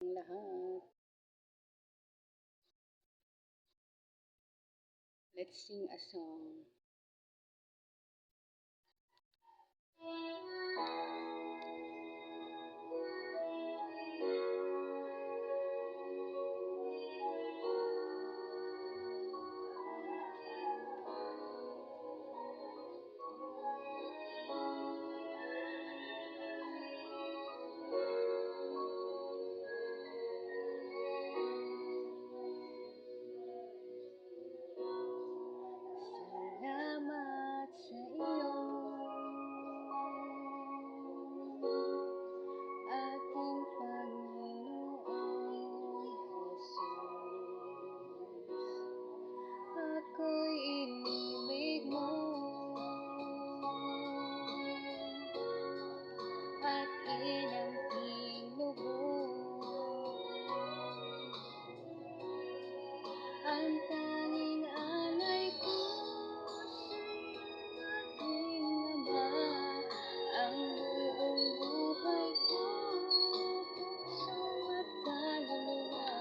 Lahat. Let's sing a song. Salamat sa iyo, aking Panginoong Jesus. Ako'y inibig mo at inangking lubos. Ang tanging alay ko sa'yo, aking Ama, ang buong buhay ko, puso at kaluluwa.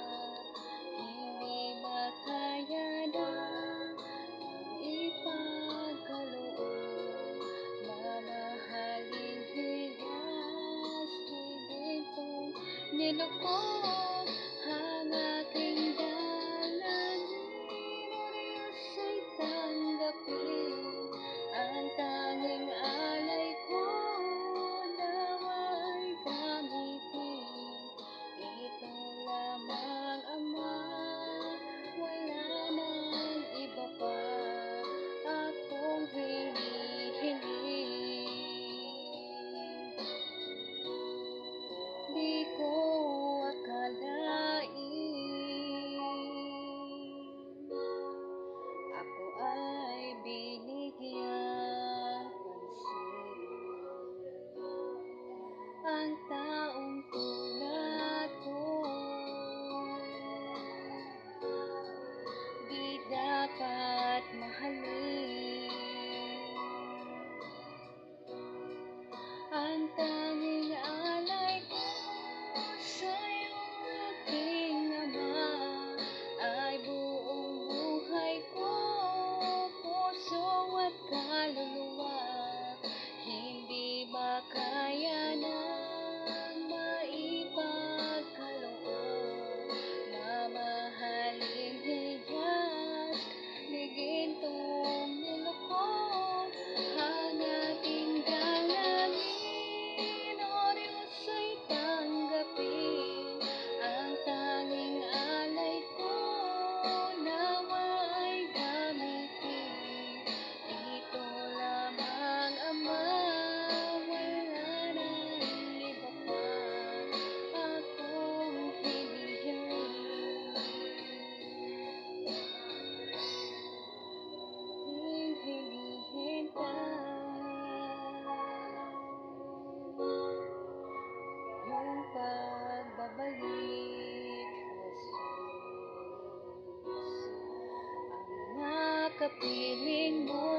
Hindi makayanan ipagkaloob, mamahaling hiyas, higit kong nilukod ang aking dalangin, o Diyos ay tanggapin ang tanging alay ko, nawa'y gamitin. Ito lamang, Ama, wala nang iba pa akong hinihiling. Di ko akalain ako ay binigyan pansin. Ang taong tulad ko di dapat mahalin. Ang tanging alay ko sa'yo, aking Ama, ay buong buhay ko, puso at kaluluwa. Hindi makayanan maipagkaloob, mamahaling hiyas, ni gintong nilukod ang aking dalangin, o Diyos ay tanggapin ang tanging alay ko, nawa'y gamitin. Ito lamang, Ama, wala nang iba pa akong hinihiling. Yung pagbabalik, Jesus, ang nakapiling mo